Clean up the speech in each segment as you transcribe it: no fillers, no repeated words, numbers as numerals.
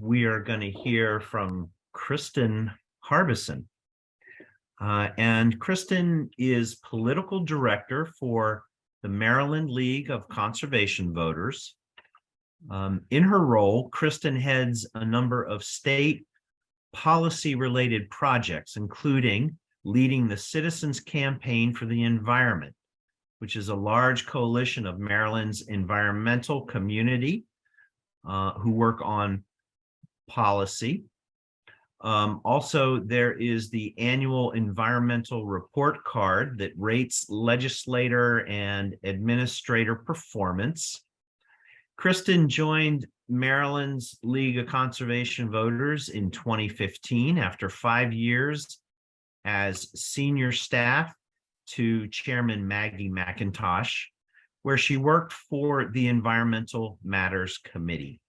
we are going to hear from Kristen Harbeson. And Kristen is political director for the Maryland League of Conservation Voters. In her role, Kristen heads a number of state policy-related projects, including leading the Citizens Campaign for the Environment, which is a large coalition of Maryland's environmental community who work on policy. Also, there is the annual environmental report card that rates legislator and administrator performance. Kristen joined Maryland's League of Conservation Voters in 2015 after 5 years as senior staff to Chairman Maggie McIntosh, where she worked for the Environmental Matters Committee.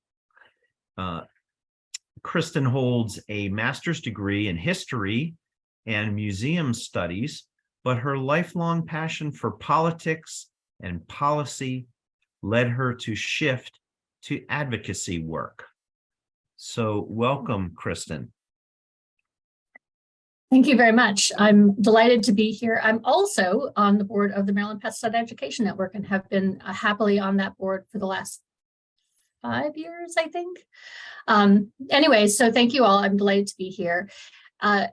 Kristen holds a master's degree in history and museum studies, but her lifelong passion for politics and policy led her to shift to advocacy work. So welcome, Kristen. Thank you very much. I'm delighted to be here. I'm also on the board of the Maryland Pesticide Education Network and have been happily on that board for the last 5 years, I think. Anyway, so thank you all. I'm delighted to be here. For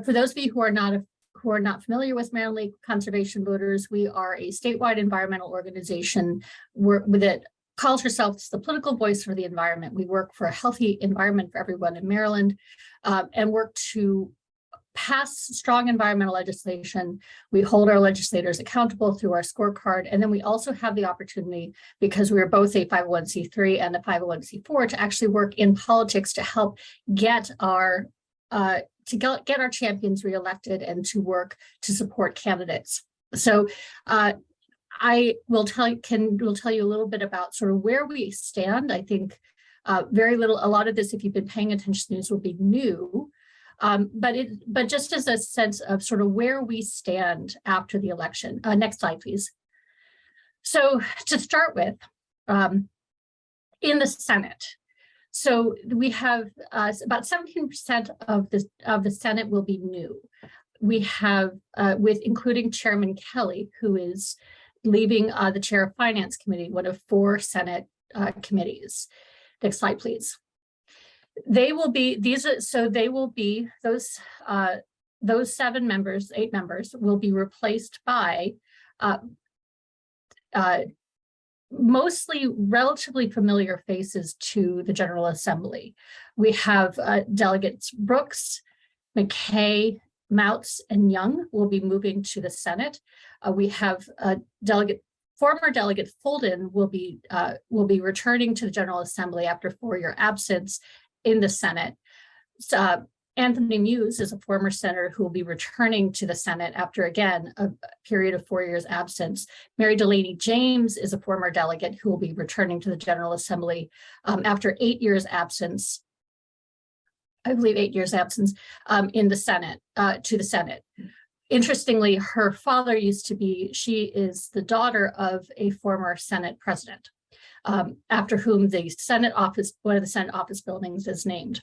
those of you who are not familiar with Maryland League Conservation Voters, we are a statewide environmental organization that calls herself the political voice for the environment. We work for a healthy environment for everyone in Maryland and work to pass strong environmental legislation. We hold our legislators accountable through our scorecard. And then we also have the opportunity, because we are both a 501c3 and a 501c4, to actually work in politics to help get our champions reelected and to work to support candidates. So I will tell you a little bit about sort of where we stand. I think a lot of this, if you've been paying attention to news, will be new. But just as a sense of sort of where we stand after the election. Next slide, please. So to start with, in the Senate, so we have about 17% of the Senate will be new. We have, including Chairman Kelly, who is leaving the chair of Finance Committee, one of 4 Senate committees. Next slide, please. They will be those 8 members will be replaced by mostly relatively familiar faces to the General Assembly. We have delegates Brooks, McKay, Moutz, and Young will be moving to the Senate. We have former delegate Folden will be returning to the General Assembly after 4-year absence in the Senate. Anthony Muse is a former senator who will be returning to the Senate after, again, a period of 4 years absence. Mary Delaney James is a former delegate who will be returning to the General Assembly after 8 years absence. I believe 8 years absence in the Senate, to the Senate. Interestingly, her father she is the daughter of a former Senate president, after whom the Senate office, one of the Senate office buildings is named.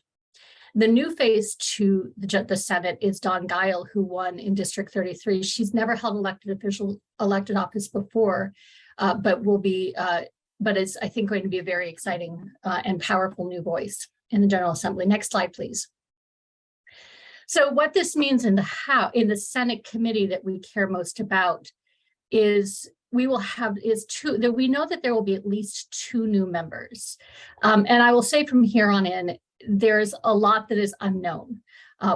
The new face to the Senate is Dawn Guile, who won in District 33. She's never held elected office before, but is, I think, going to be a very exciting and powerful new voice in the General Assembly. Next slide, please. So what this means in the Senate committee that we care most about is we know that there will be at least 2 new members. And I will say from here on in, there's a lot that is unknown.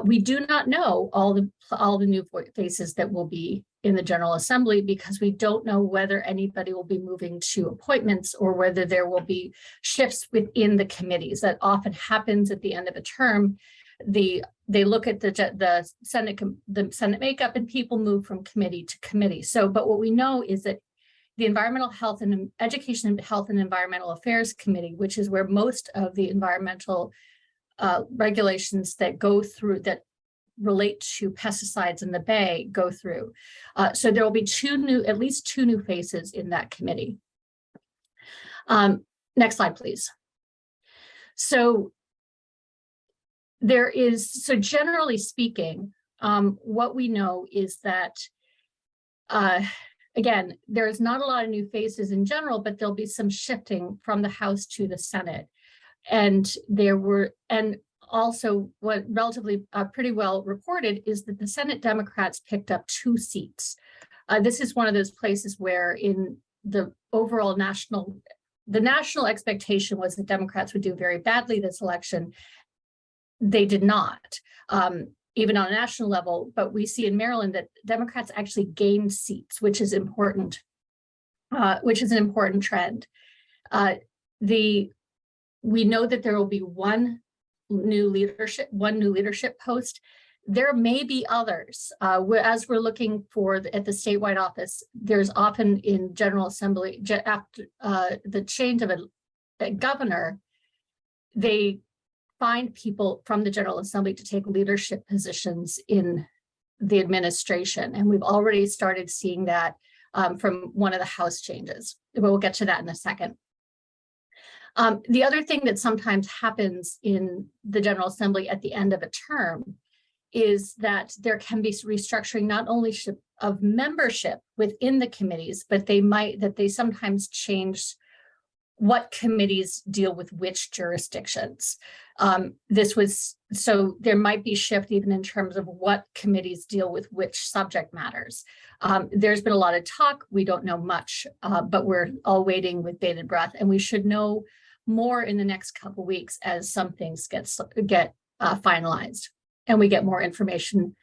We do not know all the new faces that will be in the General Assembly, because we don't know whether anybody will be moving to appointments or whether there will be shifts within the committees. That often happens at the end of a term. They look at the Senate makeup, and people move from committee to committee. But what we know is that the Environmental Health and Education, Health and Environmental Affairs Committee, which is where most of the environmental regulations that that relate to pesticides in the Bay go through. So there will be at least two new faces in that committee. Next slide, please. So there is, so generally speaking, what we know is that, again, there's not a lot of new faces in general, but there'll be some shifting from the House to the Senate. And also what relatively pretty well reported is that the Senate Democrats picked up 2 seats. This is one of those places where in the overall the national expectation was that Democrats would do very badly this election. They did not, even on a national level, but we see in Maryland that Democrats actually gained seats, which is important, which is an important trend. We know that there will be one new leadership post. There may be others. As we're looking at the statewide office, there's often in General Assembly, after the change of a governor, they find people from the General Assembly to take leadership positions in the administration. And we've already started seeing that from one of the House changes. We'll get to that in a second. The other thing that sometimes happens in the General Assembly at the end of a term is that there can be restructuring not only of membership within the committees, but they sometimes change what committees deal with which jurisdictions. So there might be shift even in terms of what committees deal with which subject matters. There's been a lot of talk. We don't know much, but we're all waiting with bated breath, and we should know more in the next couple of weeks as some things get finalized and we get more information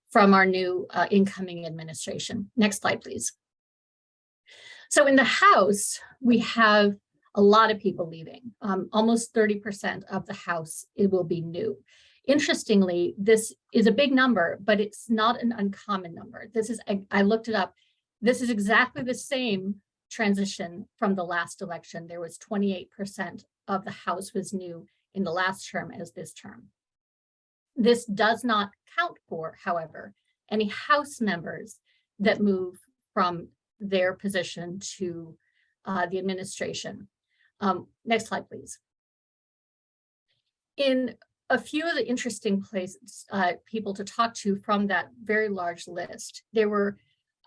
from our new incoming administration. Next slide, please. So in the House, we have a lot of people leaving. Almost 30% of the House, it will be new. Interestingly, this is a big number, but it's not an uncommon number. I looked it up. This is exactly the same transition from the last election. There was 28% of the House was new in the last term as this term. This does not count for, however, any House members that move from their position to the administration. Next slide, please. In a few of the interesting places, people to talk to from that very large list, there were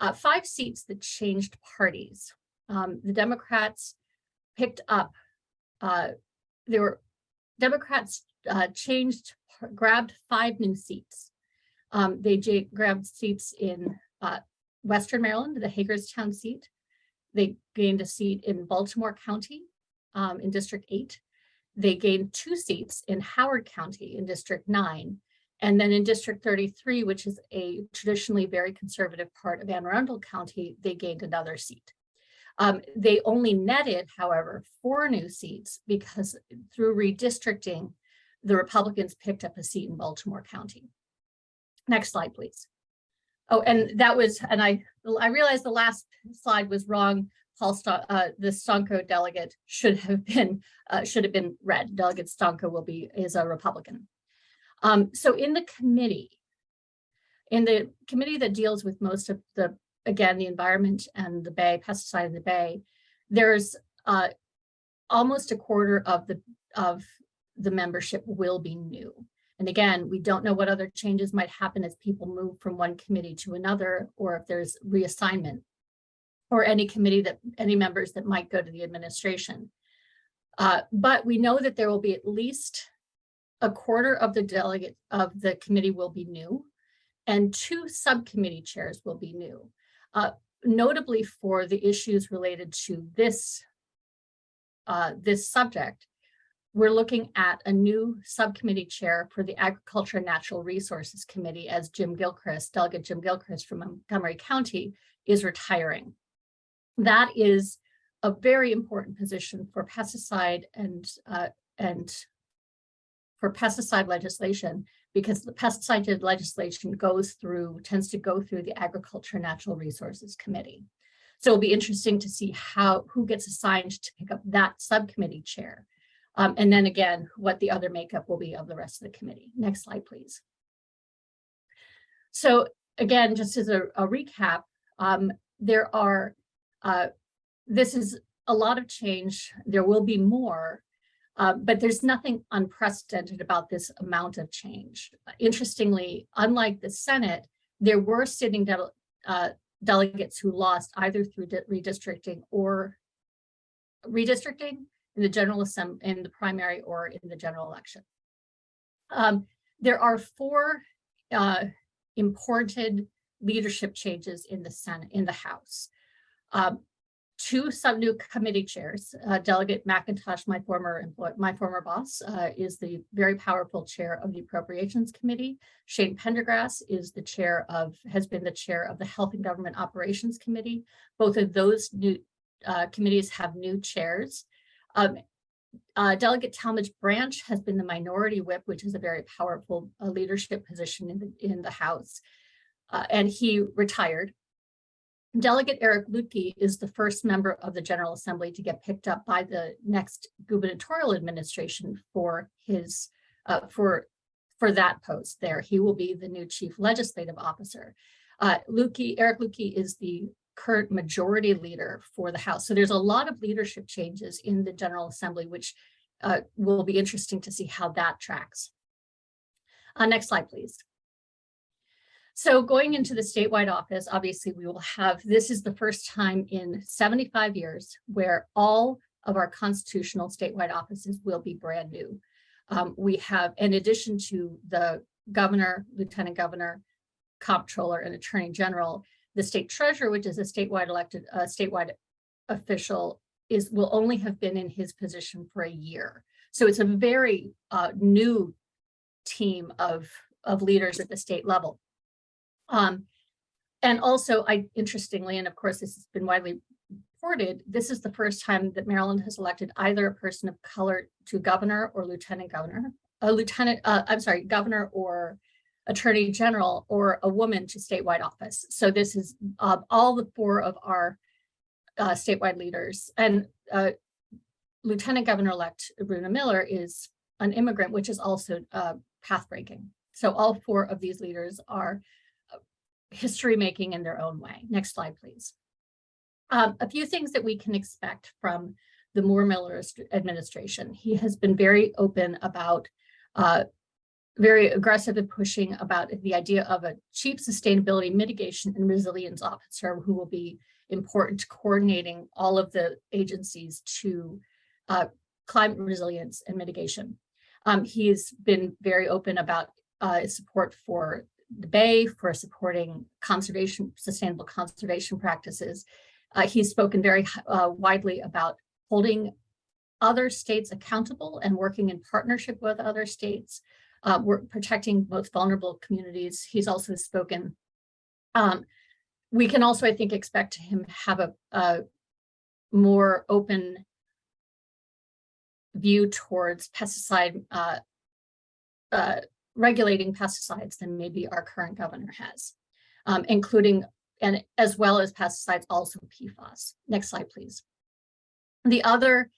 5 seats that changed parties. The Democrats picked up, Democrats grabbed 5 new seats. They grabbed seats in Western Maryland, the Hagerstown seat. They gained a seat in Baltimore County in District 8. They gained 2 seats in Howard County in District 9. And then in District 33, which is a traditionally very conservative part of Anne Arundel County, they gained another seat. They only netted, however, 4 new seats because through redistricting, the Republicans picked up a seat in Baltimore County. Next slide, please. Oh, and that was, and I realized the last slide was wrong. The Stonko delegate should have been red. Delegate Stonko is a Republican. So in the committee that deals with most of the environment and the Bay, pesticide in the Bay, there's almost a quarter of the membership will be new. And again, we don't know what other changes might happen as people move from one committee to another, or if there's reassignment, or any members that might go to the administration. But we know that there will be at least a quarter of the delegate of the committee will be new, and 2 subcommittee chairs will be new. Notably for the issues related to this subject, we're looking at a new subcommittee chair for the Agriculture and Natural Resources Committee as Delegate Jim Gilchrist from Montgomery County is retiring. That is a very important position for pesticide and for pesticide legislation, because the pesticide legislation tends to go through the Agriculture and Natural Resources Committee. So it'll be interesting to see who gets assigned to pick up that subcommittee chair. And then again, what the other makeup will be of the rest of the committee. Next slide, please. So again, just as a recap, this is a lot of change. There will be more. But there's nothing unprecedented about this amount of change. Interestingly, unlike the Senate, there were sitting delegates who lost either through redistricting in the General Assembly, in the primary, or in the general election. There are 4 important leadership changes in the Senate, in the House. 2 new committee chairs. Delegate McIntosh, my former boss, is the very powerful chair of the Appropriations Committee. Shane Pendergrass has been the chair of the Health and Government Operations Committee. Both of those new committees have new chairs. Delegate Talmadge Branch has been the minority whip, which is a very powerful leadership position in the House, and he retired. Delegate Eric Lutke is the first member of the General Assembly to get picked up by the next gubernatorial administration for his for that post there. He will be the new chief legislative officer. Eric Lutke is the current majority leader for the House. So there's a lot of leadership changes in the General Assembly, which will be interesting to see how that tracks. Next slide, please. So going into the statewide office, obviously we will have, this is the first time in 75 years where all of our constitutional statewide offices will be brand new. We have, in addition to the governor, lieutenant governor, comptroller, and attorney general, the state treasurer, which is a statewide official, will only have been in his position for a year. So it's a very new team of leaders at the state level. And also, interestingly, and of course this has been widely reported, this is the first time that Maryland has elected either a person of color to governor or lieutenant governor, governor or attorney general, or a woman to statewide office. So this is all the 4 of our statewide leaders. And Lieutenant Governor-elect Bruna Miller is an immigrant, which is also path-breaking. So all 4 of these leaders are history-making in their own way. Next slide, please. A few things that we can expect from the Moore-Miller administration. He has been very open about, very aggressive in pushing about the idea of a chief sustainability mitigation and resilience officer who will be important to coordinating all of the agencies to climate resilience and mitigation. He's been very open about support for the Bay, for supporting sustainable conservation practices. He's spoken very widely about holding other states accountable and working in partnership with other states. We're protecting most vulnerable communities. He's also spoken. We can also, I think, expect him to have a more open view towards pesticide regulating pesticides than maybe our current governor has, including, and as well as pesticides, also PFAS. Next slide, please. The other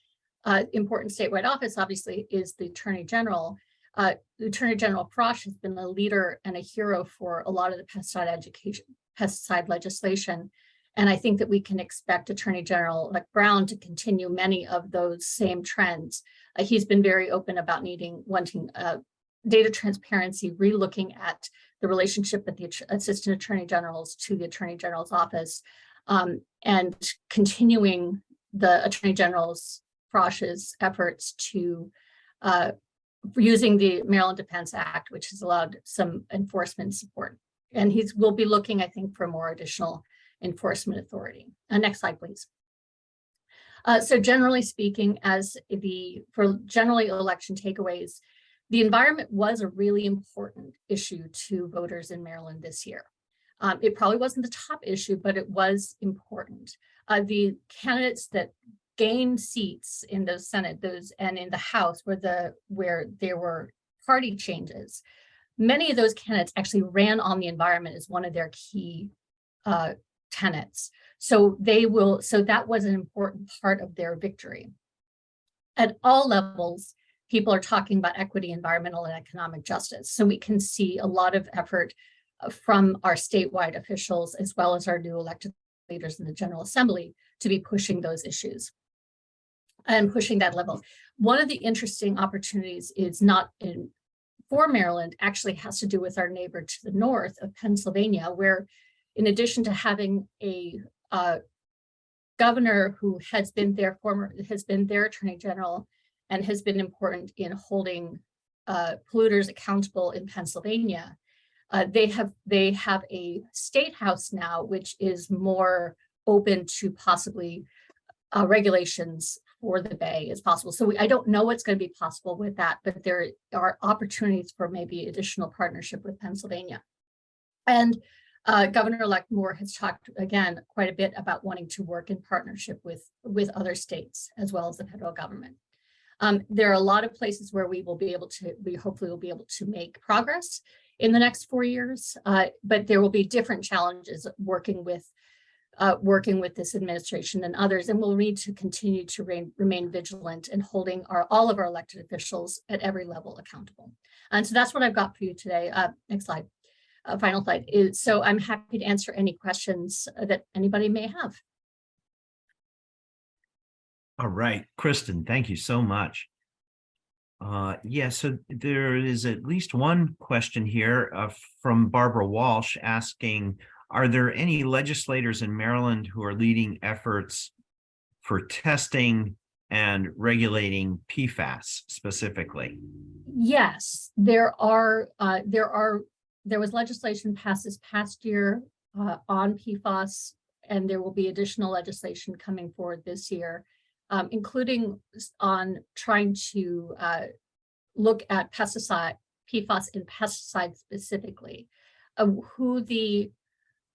important statewide office, obviously, is the Attorney General. Attorney General Frosch has been a leader and a hero for a lot of the pesticide legislation. And I think that we can expect Attorney General Brown to continue many of those same trends. He's been very open about wanting data transparency, relooking at the relationship with the assistant attorney generals to the attorney general's office, and continuing the attorney general's Frosch's efforts to using the Maryland Defense Act, which has allowed some enforcement support. And will be looking, I think, for more additional enforcement authority. Next slide, please. So generally speaking, for generally election takeaways, the environment was a really important issue to voters in Maryland this year. It probably wasn't the top issue, but it was important. The candidates that gained seats in the Senate, and in the House, where there were party changes, many of those candidates actually ran on the environment as one of their key tenets. So that was an important part of their victory. At all levels, people are talking about equity, environmental, and economic justice. So we can see a lot of effort from our statewide officials, as well as our new elected leaders in the General Assembly, to be pushing those issues and pushing that level. one of the interesting opportunities is not in for Maryland, actually has to do with our neighbor to the north of Pennsylvania, where in addition to having a governor who has been their attorney general and has been important in holding polluters accountable in Pennsylvania, they have a state house now, which is more open to possibly regulations for the Bay as possible. So I don't know what's going to be possible with that, but there are opportunities for maybe additional partnership with Pennsylvania. And Governor-elect Moore has talked again quite a bit about wanting to work in partnership with other states as well as the federal government. There are a lot of places where we hopefully will be able to make progress in the next 4 years, but there will be different challenges working with this administration and others, and we'll need to continue to remain vigilant in holding all of our elected officials at every level accountable. And so that's what I've got for you today. Next slide. Final slide is, so I'm happy to answer any questions that anybody may have. All right, Kristen, thank you so much. Yeah, so there is at least one question here from Barbara Walsh asking, are there any legislators in Maryland who are leading efforts for testing and regulating PFAS specifically? Yes, there was legislation passed this past year on PFAS, and there will be additional legislation coming forward this year, including on trying to look at PFAS in pesticides specifically.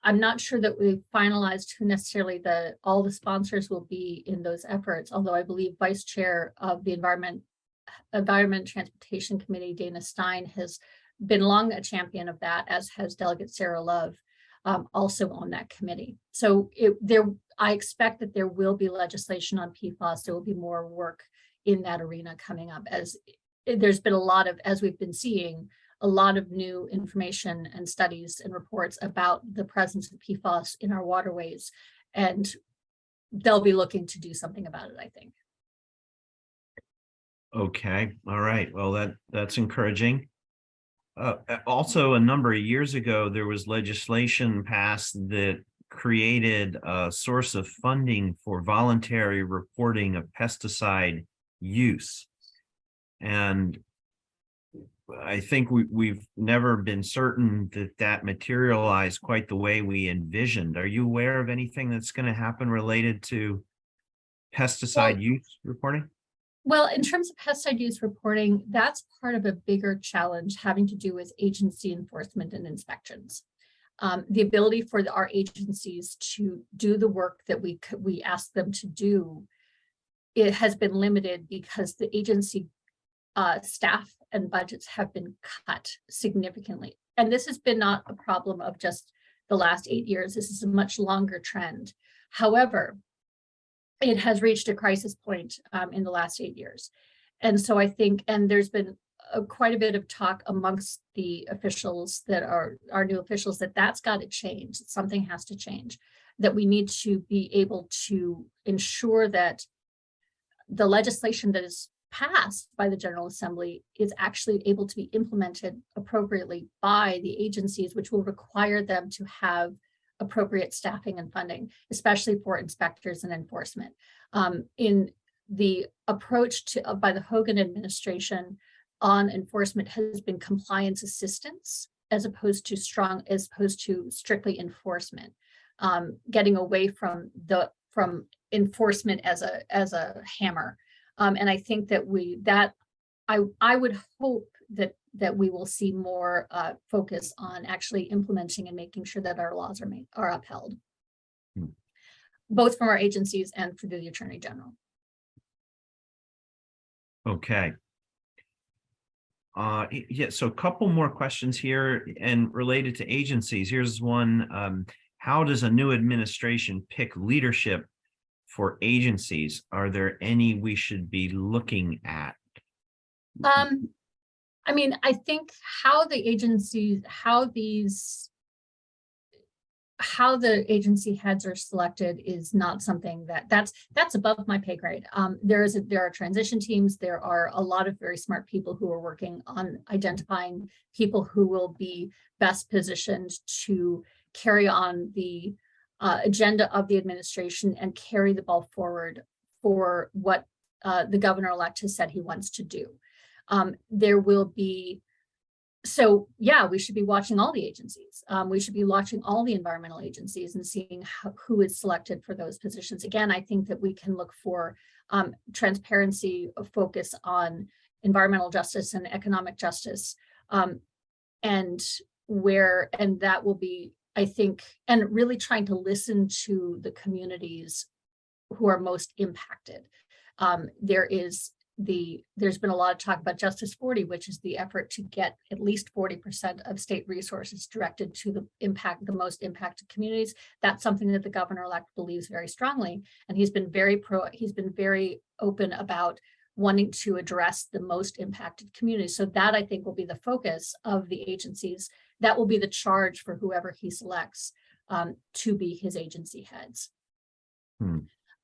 I'm not sure that we've finalized who necessarily all the sponsors will be in those efforts, although I believe Vice Chair of the Environment Transportation Committee, Dana Stein, has been long a champion of that, as has Delegate Sarah Love, also on that committee. So I expect that there will be legislation on PFAS. There will be more work in that arena coming up, as there's been a lot of, as we've been seeing, a lot of new information and studies and reports about the presence of PFAS in our waterways, and they'll be looking to do something about it, I think. Okay, all right, well, that's encouraging. Also, a number of years ago, there was legislation passed that created a source of funding for voluntary reporting of pesticide use. And I think we've never been certain that materialized quite the way we envisioned. Are you aware of anything that's going to happen related to pesticide use reporting? Well, in terms of pesticide use reporting, that's part of a bigger challenge having to do with agency enforcement and inspections. The ability for our agencies to do the work that we ask them to do, it has been limited because the agency staff and budgets have been cut significantly. And this has been not a problem of just the last 8 years. This is a much longer trend. However, it has reached a crisis point in the last 8 years. And so I think, and there's been quite a bit of talk amongst the officials that are our new officials, that's got to change. Something has to change, that we need to be able to ensure that the legislation that is passed by the General Assembly is actually able to be implemented appropriately by the agencies, which will require them to have appropriate staffing and funding, especially for inspectors and enforcement. In the approach by the Hogan administration on enforcement has been compliance assistance as opposed to strictly enforcement, getting away from enforcement as a hammer. And I think that I would hope that we will see more focus on actually implementing and making sure that our laws are upheld, both from our agencies and through the Attorney General. Okay. Yeah, so a couple more questions here and related to agencies. Here's one. How does a new administration pick leadership for agencies? Are there any we should be looking at? I mean, I think how how the agency heads are selected is not something that's above my pay grade. There are transition teams. There are a lot of very smart people who are working on identifying people who will be best positioned to carry on the agenda of the administration and carry the ball forward for what the governor-elect has said he wants to do. There will be, so yeah, we should be watching all the agencies. We should be watching all the environmental agencies and seeing who is selected for those positions. Again, I think that we can look for transparency, a focus on environmental justice and economic justice, and that will be, I think, and really trying to listen to the communities who are most impacted. There's been a lot of talk about Justice 40, which is the effort to get at least 40% of state resources directed to the most impacted communities. That's something that the governor-elect believes very strongly, and he's been very open about wanting to address the most impacted communities. So that, I think, will be the focus of the agencies. That will be the charge for whoever he selects to be his agency heads.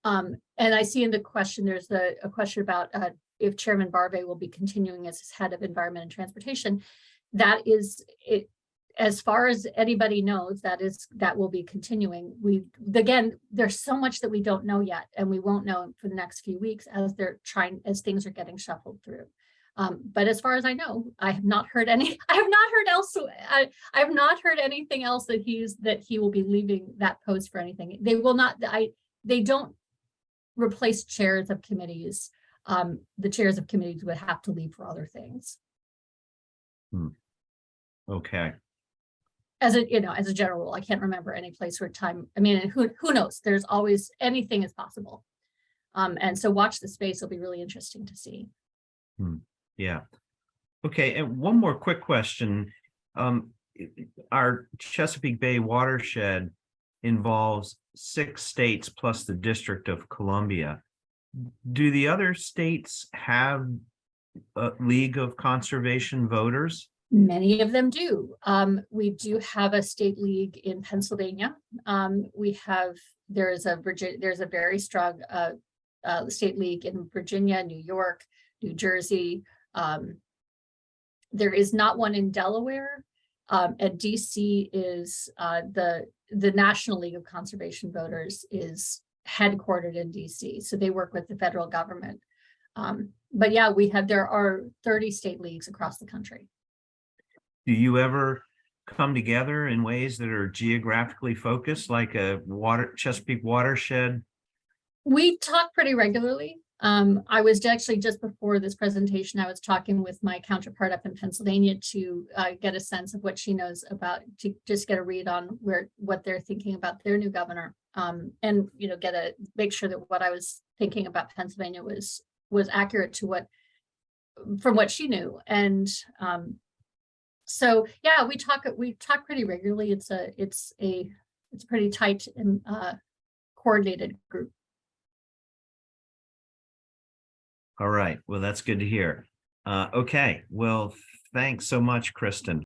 And I see in the question, there's a question about if Chairman Barbe will be continuing as his head of environment and transportation. That is it, as far as anybody knows, that will be continuing. Again, there's so much that we don't know yet, and we won't know for the next few weeks as things are getting shuffled through. But as far as I know, I have not heard anything else that he will be leaving that post for anything. They will not. They don't replace chairs of committees. The chairs of committees would have to leave for other things. Okay. As a general rule, I can't remember any place where time. I mean, who knows? There's always, anything is possible. And so watch the space. It'll be really interesting to see. Yeah. Okay. And one more quick question. Our Chesapeake Bay watershed involves 6 states plus the District of Columbia. Do the other states have a League of Conservation voters? Many of them do. We do have a state league in Pennsylvania. There's a very strong state league in Virginia, New York, New Jersey. There is not one in Delaware. And DC is the National League of Conservation Voters is headquartered in DC. So they work with the federal government. But yeah, there are 30 state leagues across the country. Do you ever come together in ways that are geographically focused, like a Chesapeake watershed? We talk pretty regularly. I was actually, just before this presentation, I was talking with my counterpart up in Pennsylvania to get a sense of what she knows about, to just get a read on what they're thinking about their new governor, and make sure that what I was thinking about Pennsylvania was accurate to from what she knew. And so yeah, we talk pretty regularly. It's a pretty tight and coordinated group. All right. Well, that's good to hear. Okay. Well, thanks so much, Kristen.